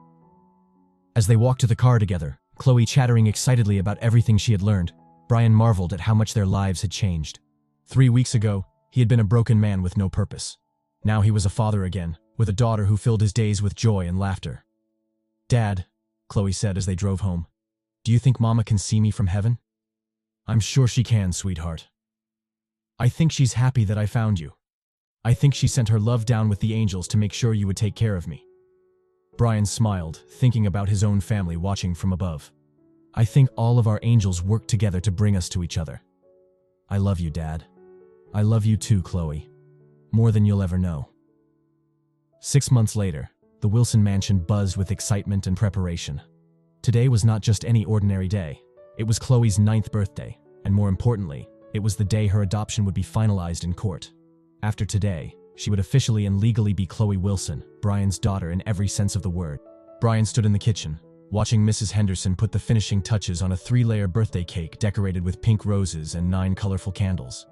As they walked to the car together, Chloe chattering excitedly about everything she had learned, Brian marveled at how much their lives had changed. 3 weeks ago, he had been a broken man with no purpose. Now he was a father again, with a daughter who filled his days with joy and laughter. "Dad," Chloe said as they drove home, "do you think Mama can see me from heaven?" "I'm sure she can, sweetheart. I think she's happy that I found you. I think she sent her love down with the angels to make sure you would take care of me." Brian smiled, thinking about his own family watching from above. "I think all of our angels work together to bring us to each other. I love you, Dad. I love you too, Chloe. More than you'll ever know." 6 months later, the Wilson mansion buzzed with excitement and preparation. Today was not just any ordinary day. It was Chloe's 9th birthday, and more importantly, it was the day her adoption would be finalized in court. After today, she would officially and legally be Chloe Wilson, Brian's daughter in every sense of the word. Brian stood in the kitchen, watching Mrs. Henderson put the finishing touches on a 3-layer birthday cake decorated with pink roses and 9 colorful candles.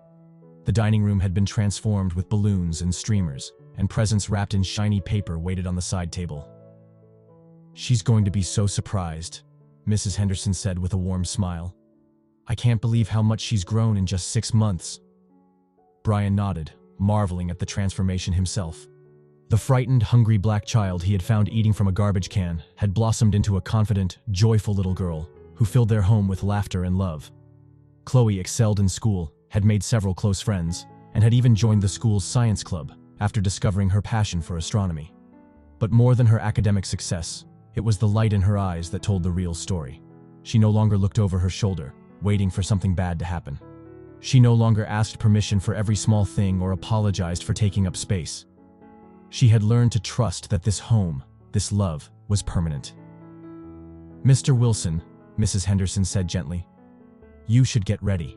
The dining room had been transformed with balloons and streamers, and presents wrapped in shiny paper waited on the side table. "She's going to be so surprised," Mrs. Henderson said with a warm smile. "I can't believe how much she's grown in just 6 months." Brian nodded, marveling at the transformation himself. The frightened, hungry black child he had found eating from a garbage can had blossomed into a confident, joyful little girl who filled their home with laughter and love. Chloe excelled in school, had made several close friends, and had even joined the school's science club after discovering her passion for astronomy. But more than her academic success, it was the light in her eyes that told the real story. She no longer looked over her shoulder, waiting for something bad to happen. She no longer asked permission for every small thing or apologized for taking up space. She had learned to trust that this home, this love, was permanent. "Mr. Wilson," Mrs. Henderson said gently, "you should get ready.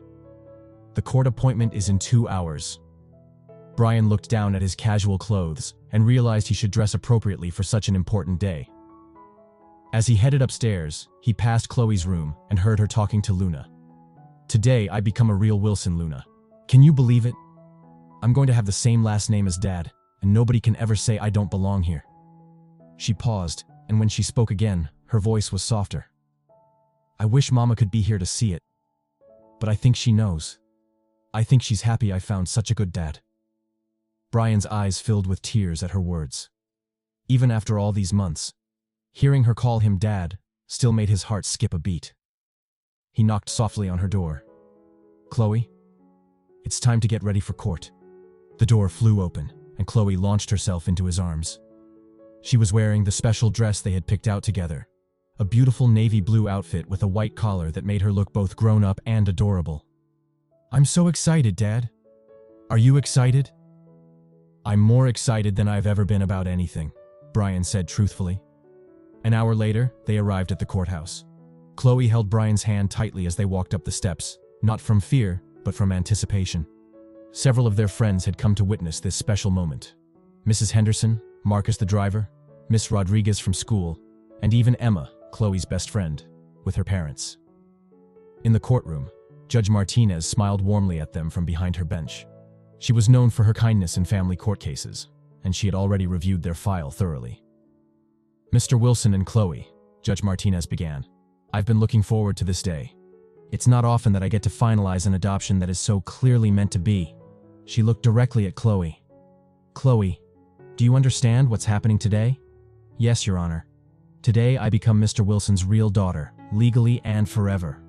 The court appointment is in 2 hours." Brian looked down at his casual clothes and realized he should dress appropriately for such an important day. As he headed upstairs, he passed Chloe's room and heard her talking to Luna. "Today I become a real Wilson, Luna. Can you believe it? I'm going to have the same last name as Dad, and nobody can ever say I don't belong here." She paused, and when she spoke again, her voice was softer. "I wish Mama could be here to see it. But I think she knows. I think she's happy I found such a good dad." Brian's eyes filled with tears at her words. Even after all these months, hearing her call him Dad still made his heart skip a beat. He knocked softly on her door. "Chloe, it's time to get ready for court." The door flew open, and Chloe launched herself into his arms. She was wearing the special dress they had picked out together, a beautiful navy blue outfit with a white collar that made her look both grown-up and adorable. "I'm so excited, Dad. Are you excited?" "I'm more excited than I've ever been about anything," Brian said truthfully. An hour later, they arrived at the courthouse. Chloe held Brian's hand tightly as they walked up the steps, not from fear, but from anticipation. Several of their friends had come to witness this special moment. Mrs. Henderson, Marcus the driver, Miss Rodriguez from school, and even Emma, Chloe's best friend, with her parents. In the courtroom, Judge Martinez smiled warmly at them from behind her bench. She was known for her kindness in family court cases, and she had already reviewed their file thoroughly. "Mr. Wilson and Chloe," Judge Martinez began, "I've been looking forward to this day. It's not often that I get to finalize an adoption that is so clearly meant to be." She looked directly at Chloe. "Chloe, do you understand what's happening today?" "Yes, Your Honor. Today I become Mr. Wilson's real daughter, legally and forever."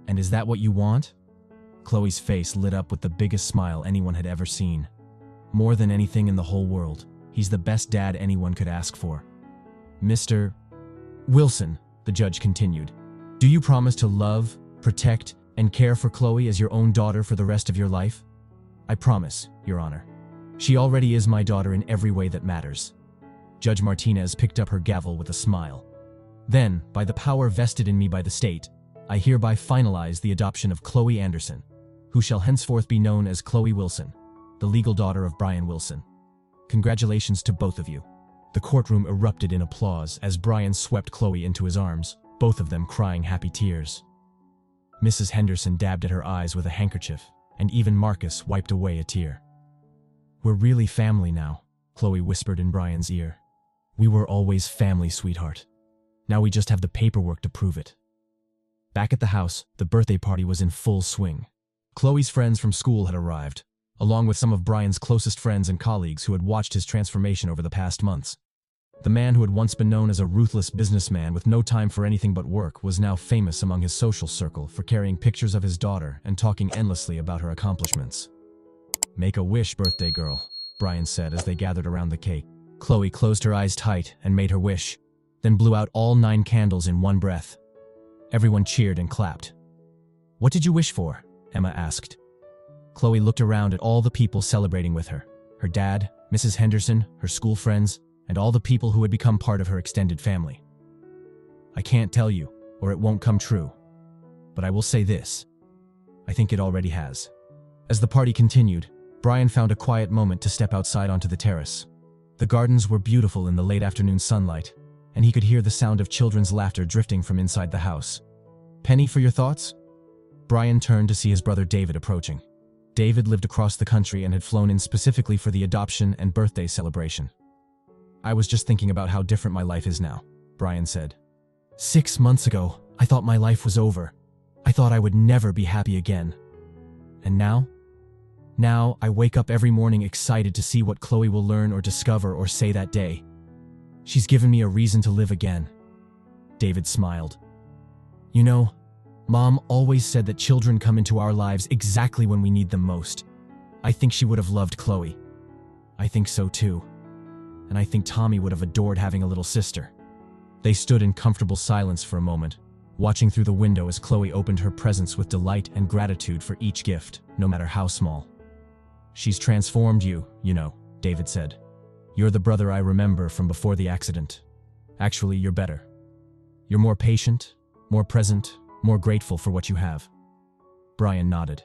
"And is that what you want?" Chloe's face lit up with the biggest smile anyone had ever seen. "More than anything in the whole world, he's the best dad anyone could ask for." "Mr. Wilson," the judge continued, "do you promise to love, protect, and care for Chloe as your own daughter for the rest of your life?" "I promise, Your Honor." She already is my daughter in every way that matters. Judge Martinez picked up her gavel with a smile. Then, by the power vested in me by the state, I hereby finalize the adoption of Chloe Anderson, who shall henceforth be known as Chloe Wilson, the legal daughter of Brian Wilson. Congratulations to both of you. The courtroom erupted in applause as Brian swept Chloe into his arms, both of them crying happy tears. Mrs. Henderson dabbed at her eyes with a handkerchief, and even Marcus wiped away a tear. We're really family now, Chloe whispered in Brian's ear. We were always family, sweetheart. Now we just have the paperwork to prove it. Back at the house, the birthday party was in full swing. Chloe's friends from school had arrived, along with some of Brian's closest friends and colleagues who had watched his transformation over the past months. The man who had once been known as a ruthless businessman with no time for anything but work was now famous among his social circle for carrying pictures of his daughter and talking endlessly about her accomplishments. Make a wish, birthday girl, Brian said as they gathered around the cake. Chloe closed her eyes tight and made her wish, then blew out all 9 candles in one breath. Everyone cheered and clapped. What did you wish for? Emma asked. Chloe looked around at all the people celebrating with her. Her dad, Mrs. Henderson, her school friends, and all the people who had become part of her extended family. I can't tell you, or it won't come true. But I will say this. I think it already has. As the party continued, Brian found a quiet moment to step outside onto the terrace. The gardens were beautiful in the late afternoon sunlight, and he could hear the sound of children's laughter drifting from inside the house. Penny, for your thoughts? Brian turned to see his brother David approaching. David lived across the country and had flown in specifically for the adoption and birthday celebration. I was just thinking about how different my life is now, Brian said. 6 months ago, I thought my life was over. I thought I would never be happy again. And now? Now, I wake up every morning excited to see what Chloe will learn or discover or say that day. She's given me a reason to live again. David smiled. You know, Mom always said that children come into our lives exactly when we need them most. I think she would have loved Chloe. I think so too. And I think Tommy would have adored having a little sister. They stood in comfortable silence for a moment, watching through the window as Chloe opened her presents with delight and gratitude for each gift, no matter how small. She's transformed you, you know, David said. You're the brother I remember from before the accident. Actually, you're better. You're more patient, more present, more grateful for what you have. Brian nodded.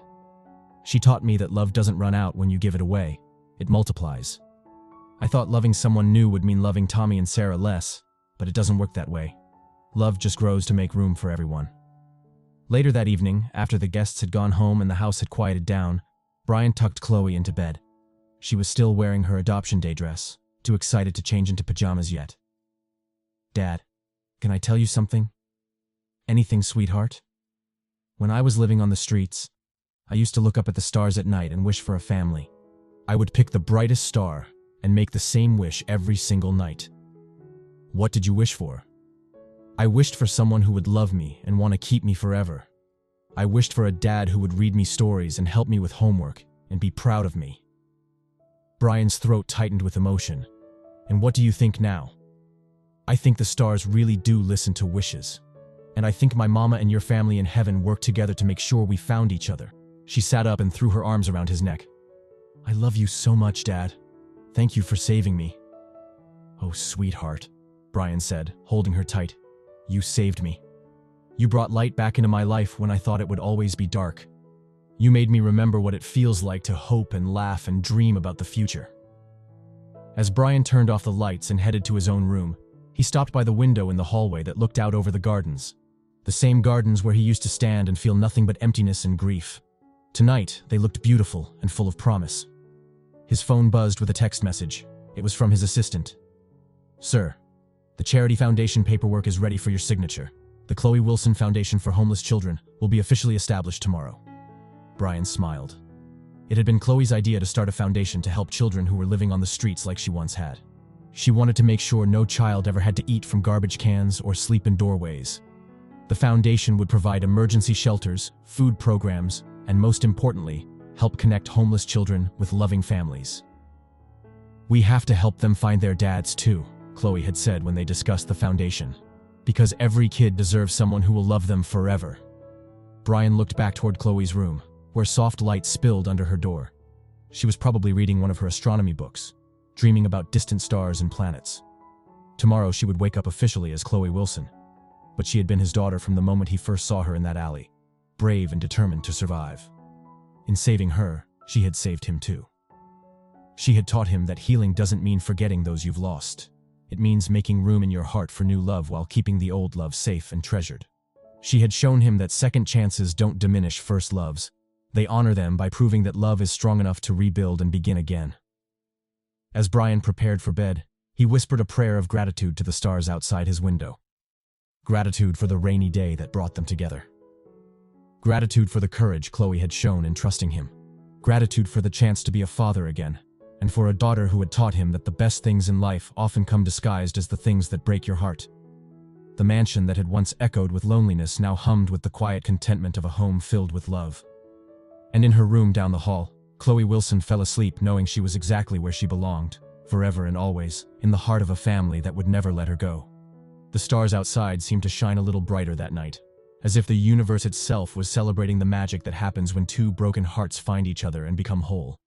She taught me that love doesn't run out when you give it away. It multiplies. I thought loving someone new would mean loving Tommy and Sarah less, but it doesn't work that way. Love just grows to make room for everyone. Later that evening, after the guests had gone home and the house had quieted down, Brian tucked Chloe into bed. She was still wearing her adoption day dress, too excited to change into pajamas yet. Dad, can I tell you something? Anything, sweetheart? When I was living on the streets, I used to look up at the stars at night and wish for a family. I would pick the brightest star and make the same wish every single night. What did you wish for? I wished for someone who would love me and want to keep me forever. I wished for a dad who would read me stories and help me with homework and be proud of me. Brian's throat tightened with emotion. And what do you think now? I think the stars really do listen to wishes. And I think my mama and your family in heaven worked together to make sure we found each other. She sat up and threw her arms around his neck. I love you so much, Dad. Thank you for saving me. Oh, sweetheart, Brian said, holding her tight. You saved me. You brought light back into my life when I thought it would always be dark. You made me remember what it feels like to hope and laugh and dream about the future. As Brian turned off the lights and headed to his own room, he stopped by the window in the hallway that looked out over the gardens. The same gardens where he used to stand and feel nothing but emptiness and grief. Tonight, they looked beautiful and full of promise. His phone buzzed with a text message. It was from his assistant. Sir, the Charity Foundation paperwork is ready for your signature. The Chloe Wilson Foundation for Homeless Children will be officially established tomorrow. Brian smiled. It had been Chloe's idea to start a foundation to help children who were living on the streets like she once had. She wanted to make sure no child ever had to eat from garbage cans or sleep in doorways. The foundation would provide emergency shelters, food programs, and most importantly, help connect homeless children with loving families. We have to help them find their dads too, Chloe had said when they discussed the foundation. Because every kid deserves someone who will love them forever. Brian looked back toward Chloe's room, where soft light spilled under her door. She was probably reading one of her astronomy books, dreaming about distant stars and planets. Tomorrow she would wake up officially as Chloe Wilson, but she had been his daughter from the moment he first saw her in that alley, brave and determined to survive. In saving her, she had saved him too. She had taught him that healing doesn't mean forgetting those you've lost. It means making room in your heart for new love while keeping the old love safe and treasured. She had shown him that second chances don't diminish first loves. They honor them by proving that love is strong enough to rebuild and begin again. As Brian prepared for bed, he whispered a prayer of gratitude to the stars outside his window. Gratitude for the rainy day that brought them together. Gratitude for the courage Chloe had shown in trusting him. Gratitude for the chance to be a father again, and for a daughter who had taught him that the best things in life often come disguised as the things that break your heart. The mansion that had once echoed with loneliness now hummed with the quiet contentment of a home filled with love. And in her room down the hall, Chloe Wilson fell asleep knowing she was exactly where she belonged, forever and always, in the heart of a family that would never let her go. The stars outside seemed to shine a little brighter that night, as if the universe itself was celebrating the magic that happens when two broken hearts find each other and become whole.